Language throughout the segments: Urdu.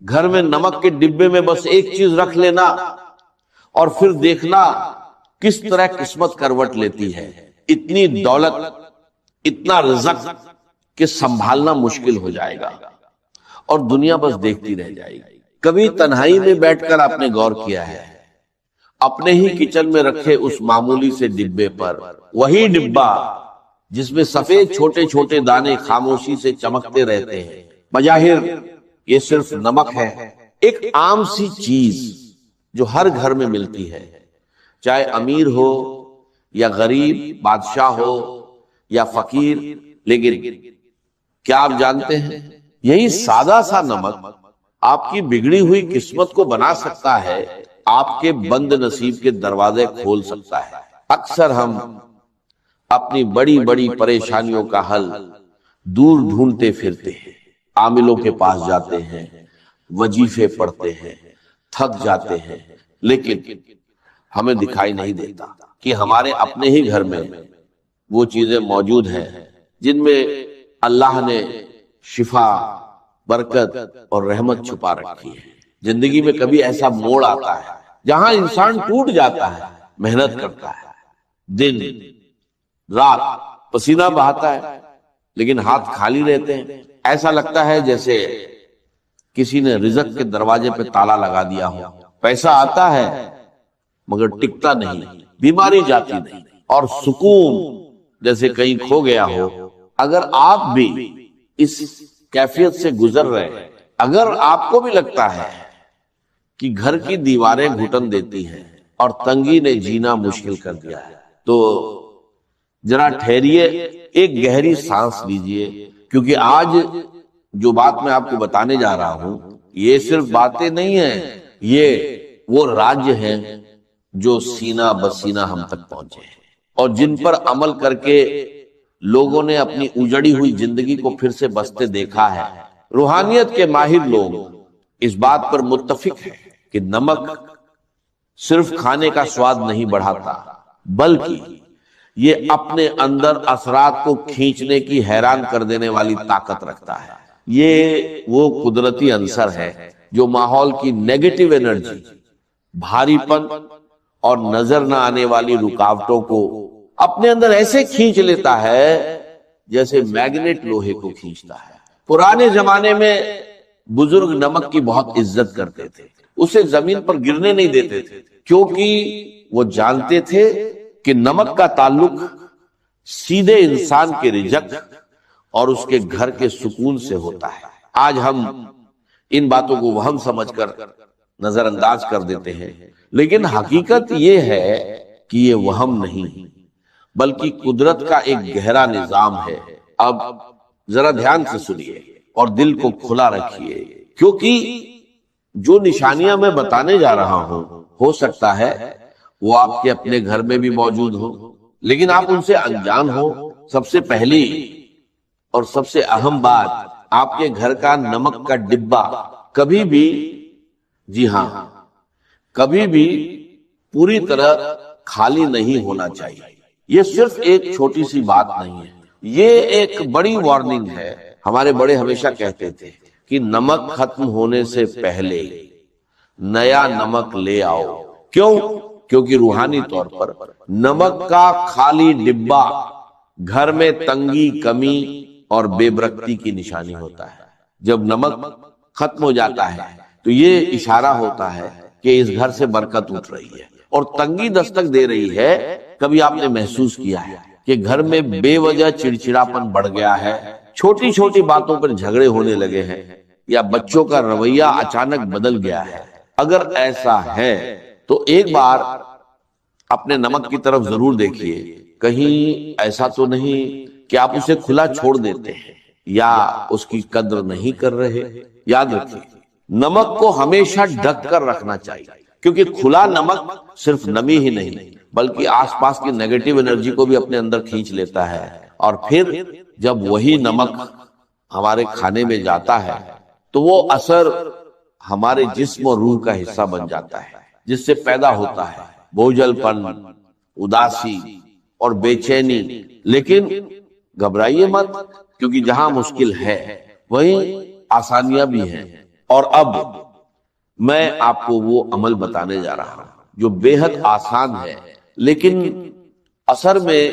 گھر میں نمک کے ڈبے میں بس ایک چیز رکھ لینا اور پھر دیکھنا کس طرح قسمت کروٹ لیتی ہے. اتنی دولت، اتنا رزق کہ سنبھالنا مشکل ہو جائے گا اور دنیا بس دیکھتی رہ جائے گی. کبھی تنہائی میں بیٹھ کر آپ نے غور کیا ہے اپنے ہی کچن میں رکھے اس معمولی سے ڈبے پر، وہی ڈبہ جس میں سفید چھوٹے چھوٹے دانے خاموشی سے چمکتے رہتے ہیں، بظاہر یہ صرف نمک ہے، ایک عام سی چیز جو ہر گھر میں ملتی ہے، چاہے امیر ہو یا غریب، بادشاہ ہو یا فقیر. لیکن کیا آپ جانتے ہیں یہی سادہ سا نمک آپ کی بگڑی ہوئی قسمت کو بنا سکتا ہے، آپ کے بند نصیب کے دروازے کھول سکتا ہے. اکثر ہم اپنی بڑی بڑی پریشانیوں کا حل دور ڈھونڈتے پھرتے ہیں، عاملوں کے پاس جاتے ہیں، وظیفے پڑھتے ہیں، تھک جاتے ہیں، لیکن ہمیں دکھائی نہیں دیتا کہ ہمارے اپنے ہی گھر میں وہ چیزیں موجود ہیں جن میں اللہ نے شفا، برکت اور رحمت چھپا رکھی ہے. زندگی میں کبھی ایسا موڑ آتا ہے جہاں انسان ٹوٹ جاتا ہے، محنت کرتا ہے، دن رات پسینہ بہاتا ہے، لیکن ہاتھ خالی رہتے ہیں. ایسا لگتا ہے جیسے کسی نے رزق کے دروازے پہ تالا لگا دیا ہو. پیسہ آتا ہے مگر ٹکتا نہیں، بیماری جاتی نہیں، اور سکون جیسے کہیں کھو گیا ہو. اگر آپ بھی اس کیفیت سے گزر رہے ہیں، اگر آپ کو بھی لگتا ہے کہ گھر کی دیواریں گھٹن دیتی ہیں اور تنگی نے جینا مشکل کر دیا ہے، تو ذرا ٹھہریے، ایک گہری سانس لیجئے، کیونکہ آج جو بات میں آپ کو بتانے جا رہا ہوں یہ صرف باتیں نہیں ہیں، یہ وہ راج ہیں جو سینہ بسینہ ہم تک پہنچے ہیں اور جن پر عمل کر کے لوگوں نے اپنی اجڑی ہوئی زندگی کو پھر سے بستے دیکھا ہے. روحانیت کے ماہر لوگ اس بات پر متفق ہیں کہ نمک صرف کھانے کا سواد نہیں بڑھاتا، بلکہ یہ اپنے اندر اثرات کو کھینچنے کی حیران کر دینے والی طاقت رکھتا ہے. یہ وہ قدرتی عنصر ہے جو ماحول کی نیگیٹو انرجی، بھاری پن اور نظر نہ آنے والی رکاوٹوں کو اپنے اندر ایسے کھینچ لیتا ہے جیسے میگنیٹ لوہے کو کھینچتا ہے. پرانے زمانے میں بزرگ نمک کی بہت عزت کرتے تھے، اسے زمین پر گرنے نہیں دیتے تھے، کیونکہ وہ جانتے تھے کہ نمک کا تعلق سیدھے انسان کے رزق اور اس کے گھر کے سکون سے ہوتا ہے. آج ہم ان باتوں کو وہم سمجھ کر نظر انداز کر دیتے ہیں، لیکن حقیقت یہ ہے کہ یہ وہم نہیں بلکہ قدرت کا ایک گہرا نظام ہے. اب ذرا دھیان سے سنیے اور دل کو کھلا رکھیے، کیونکہ جو نشانیاں میں بتانے جا رہا ہوں ہو سکتا ہے وہ آپ کے اپنے گھر میں بھی موجود ہو، لیکن آپ ان سے انجان ہو. سب سے پہلی اور سب سے اہم بات، آپ کے گھر کا نمک کا ڈبہ کبھی بھی، جی ہاں، کبھی بھی پوری طرح خالی نہیں ہونا چاہیے. یہ صرف ایک چھوٹی سی بات نہیں ہے، یہ ایک بڑی وارننگ ہے. ہمارے بڑے ہمیشہ کہتے تھے کہ نمک ختم ہونے سے پہلے نیا نمک لے آؤ. کیوں؟ کیونکہ روحانی طور پر نمک کا خالی ڈبہ گھر میں تنگی، کمی اور بے برکتی کی نشانی ہوتا ہے. جب نمک ختم ہو جاتا ہے تو یہ اشارہ ہوتا ہے کہ اس گھر سے برکت اٹھ رہی ہے اور تنگی دستک دے رہی ہے. کبھی آپ نے محسوس کیا ہے کہ گھر میں بے وجہ چڑچڑاپن بڑھ گیا ہے، چھوٹی چھوٹی باتوں پر جھگڑے ہونے لگے ہیں، یا بچوں کا رویہ اچانک بدل گیا ہے؟ اگر ایسا ہے تو ایک بار اپنے نمک کی طرف ضرور دیکھیے. کہیں ایسا تو نہیں کہ آپ اسے کھلا چھوڑ دیتے ہیں یا اس کی قدر نہیں کر رہے. یاد رکھیے، نمک کو ہمیشہ ڈھک کر رکھنا چاہیے، کیونکہ کھلا نمک صرف نمی ہی نہیں بلکہ آس پاس کی نیگیٹو انرجی کو بھی اپنے اندر کھینچ لیتا ہے. اور پھر جب وہی نمک ہمارے کھانے میں جاتا ہے تو وہ اثر ہمارے جسم اور روح کا حصہ بن جاتا ہے، جس سے پیدا ہوتا ہے بوجھل پن، اداسی اور بے چینی. لیکن گھبرائیے مت، کیونکہ جہاں مشکل ہے وہیں آسانیاں بھی ہیں، اور اب میں آپ کو وہ عمل بتانے جا رہا ہوں جو بے حد آسان ہے لیکن اثر میں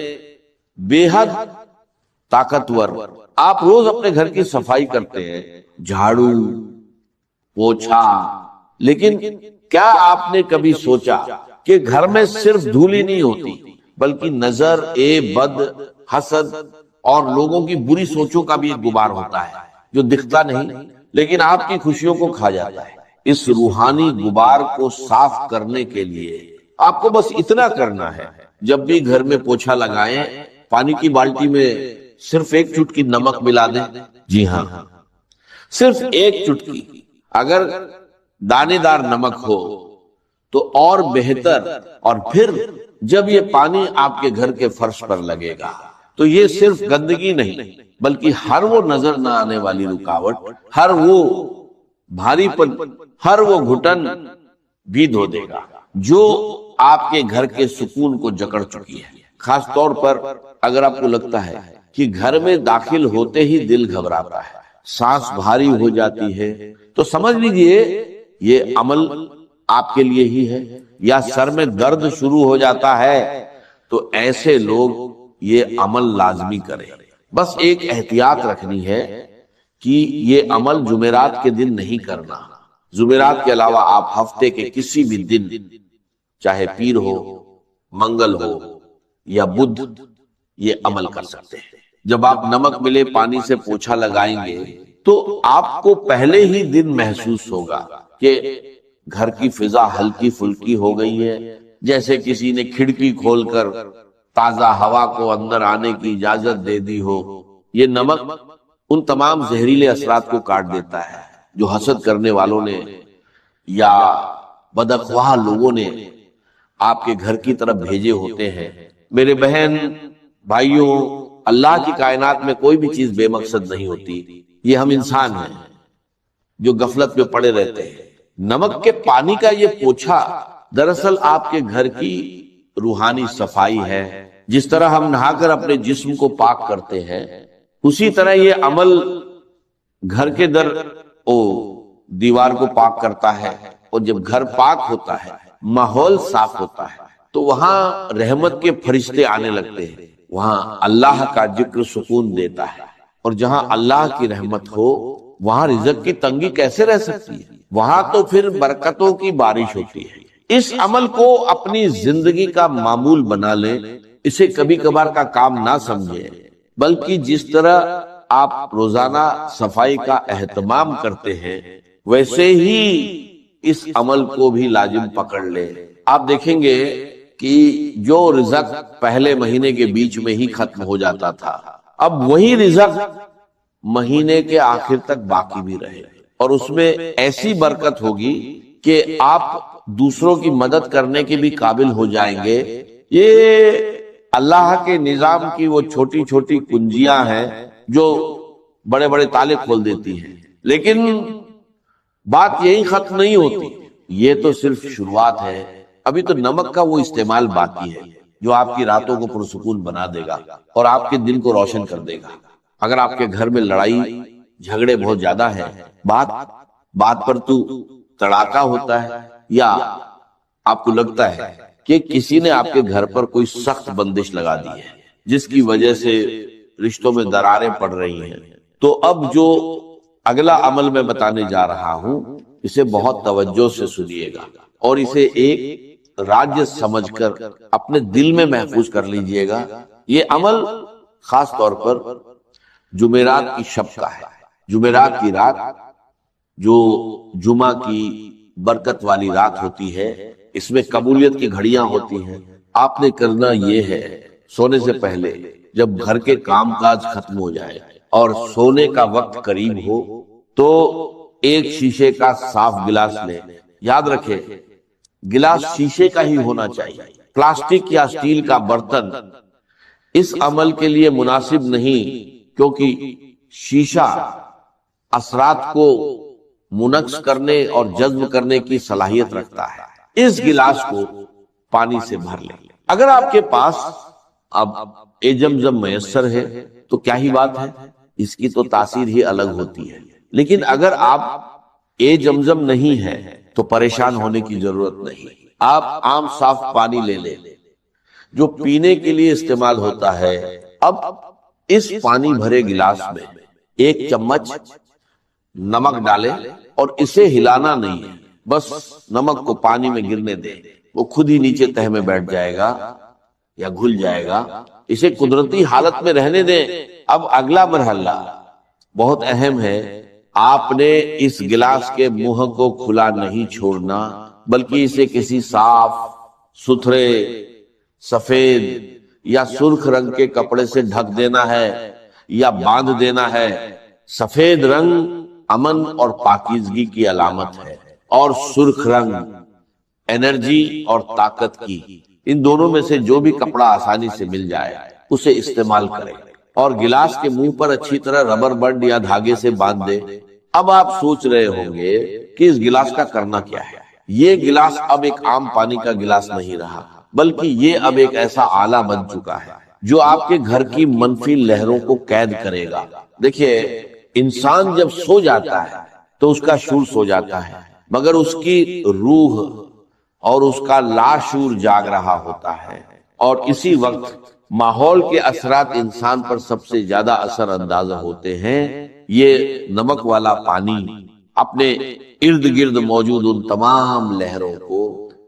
بے حد طاقتور۔ آپ روز اپنے گھر کی صفائی کرتے ہیں، جھاڑو پوچھا، لیکن کیا آپ نے کبھی سوچا کہ گھر میں صرف دھول ہی نہیں ہوتی بلکہ نظر بد، حسد اور لوگوں کی بری سوچوں کا بھی ایک غبار ہوتا ہے جو دکھتا نہیں لیکن آپ کی خوشیوں کو کھا جاتا ہے۔ اس روحانی غبار کو صاف کرنے کے لیے آپ کو بس اتنا کرنا ہے، جب بھی گھر میں پوچھا لگائیں پانی کی بالٹی میں صرف ایک چٹکی نمک ملا دیں۔ جی ہاں، صرف ایک چٹکی۔ اگر دانے دار نمک ہو تو اور بہتر، اور پھر جب یہ پانی آپ کے گھر کے فرش پر لگے گا تو یہ صرف گندگی نہیں بلکہ ہر وہ نظر نہ آنے والی رکاوٹ، ہر وہ بھاری پن، ہر وہ گھٹن بھی دھو دے گا جو آپ کے گھر کے سکون کو جکڑ چکی ہے۔ خاص طور پر اگر آپ کو لگتا ہے کہ گھر میں داخل ہوتے ہی دل گھبراتا ہے، سانس بھاری ہو جاتی ہے، تو سمجھ لیجئے یہ عمل آپ کے لیے ہی ہے۔ یا سر میں درد شروع ہو جاتا ہے تو ایسے لوگ یہ عمل لازمی کریں۔ بس ایک احتیاط رکھنی ہے کہ یہ عمل جمعرات کے دن نہیں کرنا۔ جمعرات کے علاوہ آپ ہفتے کے کسی بھی دن، چاہے پیر ہو، منگل ہو یا بدھ، یہ عمل کر سکتے ہیں۔ جب آپ نمک ملے پانی سے پوچھا لگائیں گے تو آپ کو پہلے ہی دن محسوس ہوگا کہ گھر کی فضا ہلکی پھلکی ہو گئی ہے، جیسے کسی نے کھڑکی کھول کر تازہ ہوا کو اندر آنے کی اجازت دے دی ہو۔ یہ نمک ان تمام زہریلے اثرات کو کاٹ دیتا ہے جو حسد کرنے والوں نے یا بدخواہ لوگوں نے آپ کے گھر کی طرف بھیجے ہوتے ہیں۔ میرے بہن بھائیوں، اللہ کی کائنات میں کوئی بھی چیز بے مقصد نہیں ہوتی، یہ ہم انسان ہیں جو غفلت میں پڑے رہتے ہیں۔ نمک کے پانی کا یہ پوچھا دراصل آپ کے گھر کی روحانی صفائی ہے۔ جس طرح ہم نہا کر اپنے جسم کو پاک کرتے ہیں، اسی طرح یہ عمل گھر کے دیوار کو پاک کرتا ہے، اور جب گھر پاک ہوتا ہے، ماحول صاف ہوتا ہے، تو وہاں رحمت کے فرشتے آنے لگتے ہیں، وہاں اللہ کا ذکر سکون دیتا ہے، اور جہاں اللہ کی رحمت ہو وہاں رزق کی تنگی کیسے رہ سکتی ہے؟ وہاں تو پھر برکتوں کی بارش ہوتی ہے۔ اس عمل کو اپنی زندگی کا معمول بنا لیں، اسے کبھی کبھار کا کام نہ سمجھیں، بلکہ جس طرح آپ روزانہ صفائی کا اہتمام کرتے ہیں ویسے ہی اس عمل کو بھی لازم پکڑ لیں۔ آپ دیکھیں گے کہ جو رزق پہلے مہینے کے بیچ میں ہی ختم ہو جاتا تھا، اب وہی رزق مہینے کے آخر تک باقی بھی رہے، اور اس میں ایسی برکت ہوگی کہ آپ دوسروں کی مدد کرنے کے بھی قابل ہو جائیں گے۔ یہ اللہ کے نظام کی وہ چھوٹی چھوٹی کنجیاں ہیں جو بڑے بڑے تالے کھول دیتی ہیں، لیکن بات یہی ختم نہیں ہوتی، یہ تو صرف شروعات ہے۔ ابھی تو نمک کا وہ استعمال باقی ہے جو آپ کی راتوں کو پرسکون بنا دے گا اور آپ کے دل کو روشن کر دے گا۔ اگر آپ کے گھر میں لڑائی جھگڑے بہت زیادہ ہے، بات پر تو تڑاکا ہوتا ہے، یا آپ کو لگتا ہے کہ کسی نے آپ کے گھر پر کوئی سخت بندش لگا دی ہے جس کی وجہ سے رشتوں میں دراریں پڑ رہی ہیں، تو اب جو اگلا عمل میں بتانے جا رہا ہوں اسے بہت توجہ سے سنیے گا، اور اسے ایک راج سمجھ کر اپنے دل میں محفوظ کر لیجئے گا۔ یہ عمل خاص طور پر جمعرات کی شب کا ہے۔ جمعرات کی رات جو جمعہ کی برکت والی رات ہوتی ہے، اس میں قبولیت کی گھڑیاں ہوتی ہیں۔ آپ نے کرنا یہ ہے، سونے سے پہلے جب گھر کے کام کاج ختم ہو جائے اور سونے کا وقت قریب ہو تو ایک شیشے کا صاف گلاس لیں۔ یاد رکھیں گلاس شیشے کا ہی ہونا چاہیے، پلاسٹک یا اسٹیل کا برتن اس عمل کے لیے مناسب نہیں، کیونکہ شیشہ اثرات کو منعکس کرنے اور جذب کرنے کی صلاحیت رکھتا ہے۔ اس گلاس کو پانی سے بھر لیں۔ اگر آپ کے پاس اب زمزم میسر ہے تو کیا ہی بات ہے، اس کی تو تاثیر ہی الگ ہوتی ہے، لیکن اگر آپ اے زمزم نہیں ہے تو پریشان ہونے کی ضرورت نہیں. آپ عام صاف پانی لے لیں جو پینے کے لیے استعمال ہوتا ہے. اب اس پانی بھرے گلاس میں 1 چمچ نمک ڈالیں اور اسے ہلانا نہیں ہے، بس نمک کو پانی میں گرنے دیں، وہ خود ہی نیچے تہہ میں بیٹھ جائے گا یا گھل جائے گا. اسے قدرتی حالت میں رہنے دیں. اب اگلا مرحلہ بہت اہم ہے. آپ نے اس گلاس کے منہ کو کھلا نہیں چھوڑنا، بلکہ اسے کسی صاف ستھرے سفید یا سرخ رنگ کے کپڑے سے ڈھک دینا ہے یا باندھ دینا ہے. سفید رنگ امن اور پاکیزگی کی علامت ہے، اور سرخ رنگ انرجی اور طاقت کی. ان دونوں میں سے جو بھی کپڑا آسانی سے مل جائے اسے استعمال کریں اور گلاس کے منہ پر اچھی طرح ربر بینڈ یا دھاگے سے باندھ دیں. اب آپ سوچ رہے ہوں گے کہ اس گلاس کا کرنا کیا ہے. یہ گلاس اب ایک عام پانی کا گلاس نہیں رہا، بلکہ یہ اب ایک ایسا آلہ بن چکا ہے جو آپ کے گھر کی منفی لہروں کو قید کرے گا. دیکھیے، انسان جب سو جاتا ہے تو اس کا شعور سو جاتا ہے، مگر اس کی روح اور اس کا لاشعور جاگ رہا ہوتا ہے. اور اسی وقت ماحول کے اثرات انسان پر سب سے زیادہ اثر انداز ہوتے ہیں. یہ نمک والا پانی اپنے ارد گرد موجود ان تمام لہروں کو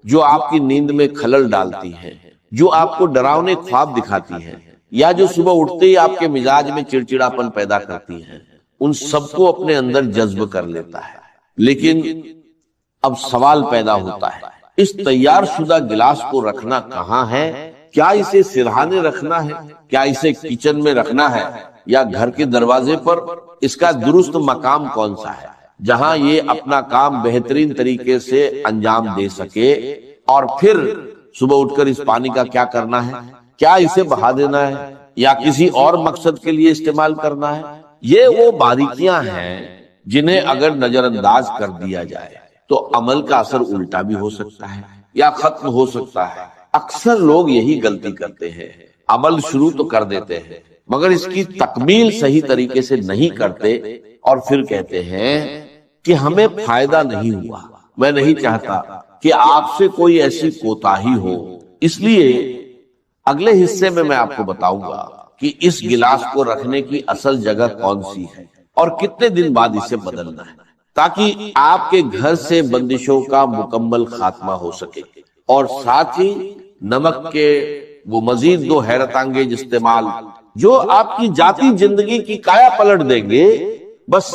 جو آپ کی نیند میں خلل ڈالتی ہیں، جو آپ کو ڈراؤنے خواب دکھاتی ہیں، یا جو صبح اٹھتے ہی آپ کے مزاج میں چڑچڑاپن پیدا کرتی ہیں، ان سب کو اپنے اندر جذب کر لیتا ہے. لیکن اب سوال پیدا ہوتا ہے، اس تیار شدہ گلاس کو رکھنا کہاں ہے؟ کیا اسے سرہانے رکھنا ہے؟ کیا اسے کچن میں رکھنا ہے؟ یا گھر کے دروازے پر؟ اس کا درست مقام کون سا ہے جہاں یہ اپنا کام بہترین طریقے سے انجام دے سکے؟ اور پھر صبح اٹھ کر اس پانی کا کیا کرنا ہے؟ کیا اسے بہا دینا ہے یا کسی اور مقصد کے لیے استعمال کرنا ہے؟ یہ وہ باریکیاں ہیں جنہیں اگر نظر انداز کر دیا جائے تو عمل کا اثر الٹا بھی ہو سکتا ہے یا ختم ہو سکتا ہے. اکثر لوگ یہی غلطی کرتے ہیں، عمل شروع تو کر دیتے ہیں مگر اس کی تکمیل صحیح طریقے سے نہیں کرتے، اور پھر کہتے ہیں کہ ہمیں فائدہ نہیں ہوا. میں نہیں چاہتا کہ آپ سے کوئی ایسی کوتاہی ہو، اس لیے اگلے حصے میں آپ کو بتاؤں گا کہ اس گلاس کو رکھنے کی اصل جگہ کون سی ہے اور کتنے دن بعد اسے بدلنا ہے، تاکہ آپ کے گھر سے بندشوں کا مکمل خاتمہ ہو سکے، اور ساتھ ہی نمک کے وہ مزید 2 حیرت انگیز استعمال جو آپ کی ذاتی زندگی کی کایا پلٹ دیں گے. بس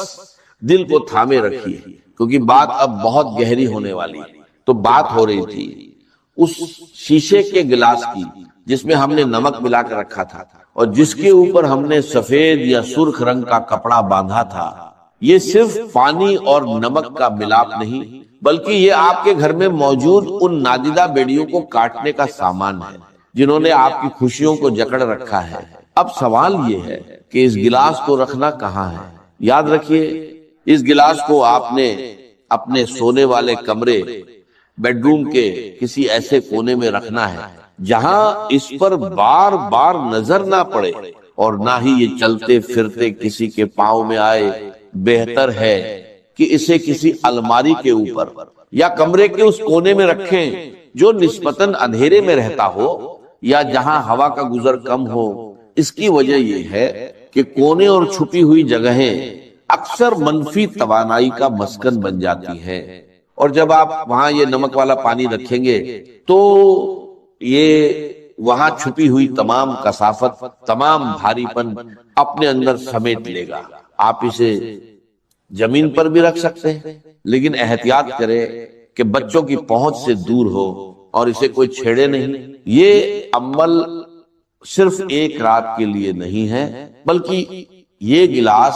دل کو تھامے رکھیے، کیونکہ بات اب بہت گہری ہونے والی ہے. تو بات ہو رہی تھی اس شیشے کے گلاس کی جس میں ہم نے نمک ملا کر رکھا تھا اور جس کے اوپر ہم نے سفید یا سرخ رنگ کا کپڑا باندھا تھا. یہ صرف پانی اور نمک کا ملاپ نہیں، بلکہ یہ آپ کے گھر میں موجود ان نادیدہ بیڑیوں کو کاٹنے کا سامان ہے جنہوں نے آپ کی خوشیوں کو جکڑ رکھا ہے. اب سوال یہ ہے کہ اس گلاس کو رکھنا کہاں ہے؟ یاد رکھیے، اس گلاس کو آپ نے اپنے سونے والے کمرے، بیڈ روم کے کسی ایسے کونے میں رکھنا ہے جہاں اس پر بار بار نظر نہ پڑے، اور نہ ہی یہ چلتے پھرتے کسی کے پاؤں میں آئے. بہتر ہے کہ اسے کسی الماری کے اوپر یا کمرے کے اس کونے میں رکھیں جو نسبتاً اندھیرے میں رہتا ہو یا جہاں ہوا کا گزر کم ہو. اس کی وجہ یہ ہے کہ کونے اور چھپی ہوئی جگہیں اکثر منفی توانائی کا مسکن بن جاتی ہیں، اور جب آپ وہاں یہ نمک والا پانی رکھیں گے تو یہ وہاں چھپی ہوئی تمام کثافت، تمام بھاری پن اپنے اندر سمیٹ لے گا. آپ اسے زمین پر بھی رکھ سکتے ہیں، لیکن احتیاط کریں کہ بچوں کی پہنچ سے دور ہو اور اسے کوئی چھیڑے نہیں. یہ عمل صرف ایک رات کے لیے نہیں ہے، بلکہ یہ گلاس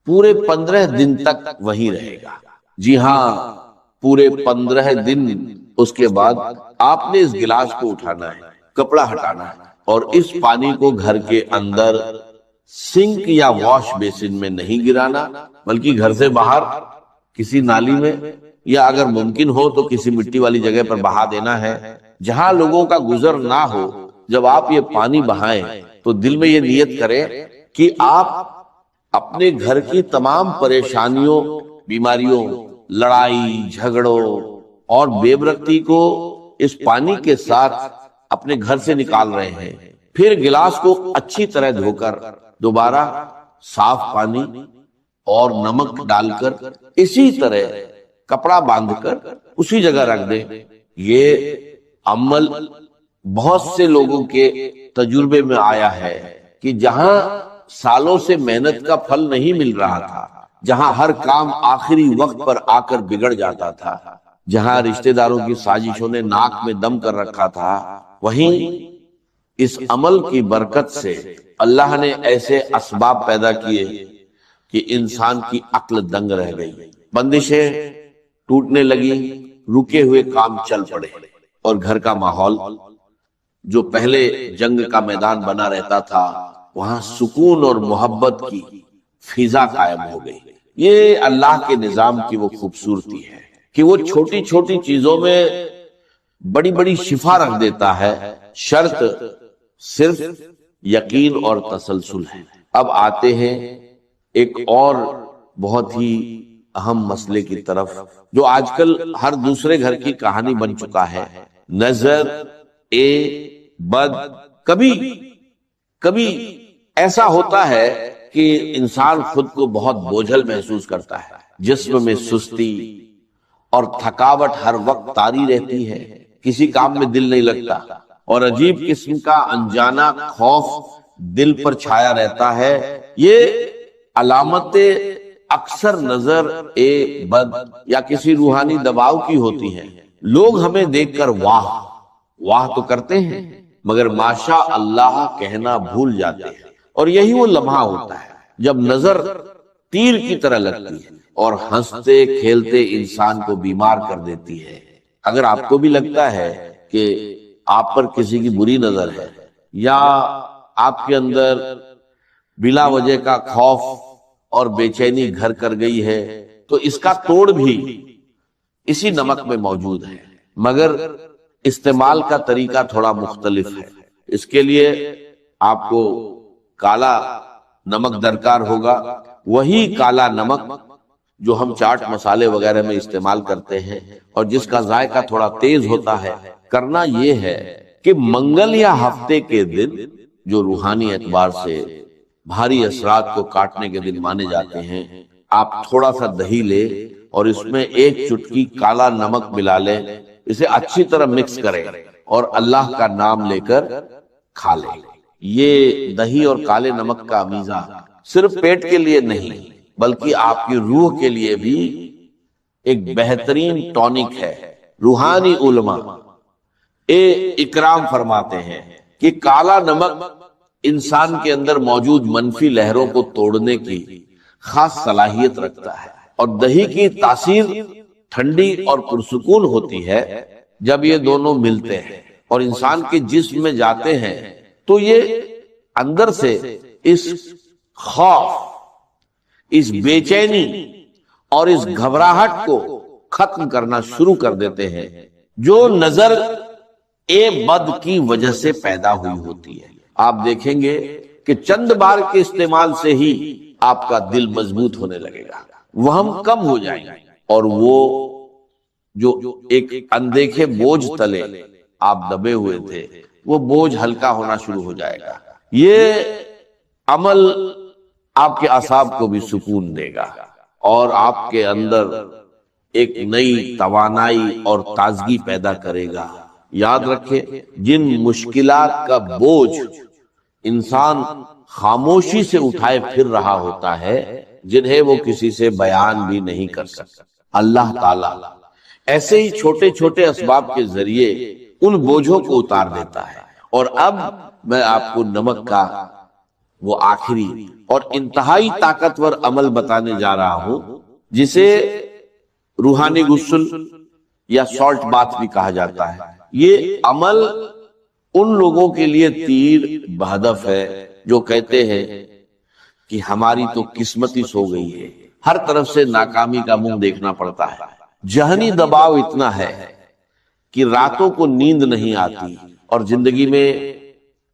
پورے 15 دن تک وہیں رہے گا. جی ہاں، پورے 15 دن. اس کے بعد آپ نے اس گلاس کو اٹھانا ہے، کپڑا ہٹانا ہے، اور اس پانی کو گھر کے اندر سنک یا واش بیسن میں نہیں گرانا، بلکہ گھر سے باہر کسی نالی میں، یا اگر ممکن ہو تو کسی مٹی والی جگہ پر بہا دینا ہے جہاں لوگوں کا گزر نہ ہو. جب آپ یہ پانی بہائیں تو دل میں یہ نیت کریں کہ آپ اپنے گھر کی تمام پریشانیوں بیماریوں، لڑائی جھگڑوں اور بے برکتی کو اس پانی کے ساتھ اپنے گھر سے نکال رہے ہیں، پھر گلاس کو اچھی طرح دھو کر دوبارہ صاف پانی اور نمک ڈال کر اسی طرح کپڑا باندھ کر اسی جگہ رکھ دیں۔ یہ عمل بہت سے لوگوں کے تجربے میں آیا ہے کہ جہاں سالوں سے محنت کا پھل نہیں مل رہا تھا، جہاں ہر کام آخری وقت پر آ کر بگڑ جاتا تھا، جہاں رشتہ داروں کی سازشوں نے ناک میں دم کر رکھا تھا، وہیں اس عمل کی برکت سے اللہ نے ایسے اسباب پیدا کیے کہ انسان کی عقل دنگ رہ گئی، بندشیں ٹوٹنے لگی، رکے ہوئے کام چل پڑے، اور گھر کا ماحول جو پہلے جنگ کا میدان بنا رہتا تھا وہاں سکون اور محبت کی فضا قائم ہو گئی۔ یہ اللہ کے نظام کی وہ خوبصورتی ہے کہ وہ چھوٹی چھوٹی چیزوں میں بڑی بڑی شفا رکھ دیتا ہے، شرط صرف یقین اور تسلسل ہے۔ اب آتے ہیں ایک اور بہت ہی اہم مسئلے کی طرف جو آج کل ہر دوسرے گھر کی کہانی بن چکا ہے، نظر بد۔ کبھی ایسا ہوتا ہے کہ انسان خود کو بہت بوجھل محسوس کرتا ہے، جسم میں سستی اور تھکاوٹ ہر وقت طاری رہتی ہے، کسی کام میں دل نہیں لگتا، اور عجیب قسم کا انجانا خوف دل پر چھایا رہتا ہے۔ یہ علامت اکثر نظر بد یا کسی روحانی دباؤ کی ہوتی ہیں۔ لوگ ہمیں دیکھ کر واہ واہ تو کرتے ہیں مگر ماشاء اللہ کہنا بھول جاتے ہیں، اور یہی وہ لمحہ ہوتا ہے جب نظر تیر کی طرح لگتی ہے اور ہنستے کھیلتے انسان کو بیمار کر دیتی ہے۔ اگر آپ کو بھی لگتا ہے کہ آپ پر کسی کی بری نظر ہے یا آپ کے اندر بلا وجہ کا خوف اور بے چینی گھر کر گئی ہے تو اس کا توڑ بھی اسی نمک میں موجود ہے، مگر استعمال کا طریقہ تھوڑا مختلف ہے۔ اس کے لیے آپ کو کالا نمک درکار ہوگا، وہی کالا نمک جو ہم چاٹ مسالے وغیرہ میں استعمال کرتے ہیں اور جس کا ذائقہ تھوڑا تیز ہوتا ہے۔ کرنا یہ ہے کہ منگل یا ہفتے کے دن جو روحانی اعتبار سے بھاری اثرات کو کاٹنے کے دن مانے جاتے ہیں، آپ تھوڑا سا دہی لے اور اس میں ایک چٹکی کالا نمک ملا لیں، اسے اچھی طرح مکس کریں اور اللہ کا نام لے کر کھا لیں۔ یہ دہی اور کالے نمک کا امیزہ صرف پیٹ کے لیے نہیں بلکہ آپ کی روح کے لیے بھی ایک بہترین ٹونک ہے۔ روحانی علماء اکرام فرماتے ہیں کہ کالا نمک انسان کے اندر موجود منفی لہروں کو توڑنے کی خاص صلاحیت رکھتا ہے، اور دہی کی تاثیر ٹھنڈی اور پرسکون ہوتی ہے جب یہ دونوں ملتے ہیں اور انسان کے جسم میں جاتے ہیں تو یہ اندر سے اس خوف، اس بے چینی اور اس گھبراہٹ کو ختم کرنا شروع کر دیتے ہیں جو نظر بد کی وجہ سے پیدا ہوئی ہوتی ہے۔ آپ دیکھیں گے کہ چند بار کے استعمال سے ہی آپ کا دل مضبوط ہونے لگے گا، وہم کم ہو جائیں گے، اور وہ جو ایک اندیکھے بوجھ تلے آپ دبے ہوئے تھے وہ بوجھ ہلکا ہونا شروع ہو جائے گا۔ یہ عمل آپ کے اعصاب کو بھی سکون دے گا اور آپ کے اندر ایک نئی توانائی اور تازگی پیدا کرے گا۔ یاد رکھیں، جن مشکلات کا بوجھ انسان خاموشی سے اٹھائے پھر رہا ہوتا ہے، جنہیں وہ کسی سے بیان بھی نہیں کر سکتا، اللہ تعالیٰ ایسے ہی چھوٹے چھوٹے اسباب کے ذریعے ان بوجھوں کو اتار دیتا ہے۔ اور اب میں آپ کو نمک کا وہ آخری اور انتہائی طاقتور عمل بتانے جا رہا ہوں جسے روحانی غسل یا سالٹ باتھ بھی کہا جاتا ہے۔ یہ عمل ان لوگوں کے لیے تیر بہدف ہے جو کہتے ہیں کہ ہماری تو قسمت ہی سو گئی ہے، ہر طرف سے ناکامی کا منہ دیکھنا پڑتا ہے، ذہنی دباؤ اتنا ہے کہ راتوں کو نیند نہیں آتی اور زندگی میں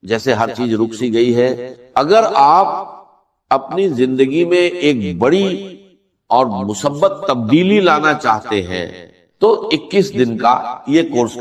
جیسے ہر چیز رک سی گئی ہے۔ اگر آپ اپنی زندگی میں ایک بڑی اور مثبت تبدیلی لانا چاہتے ہیں تو 21 دن کا یہ کورس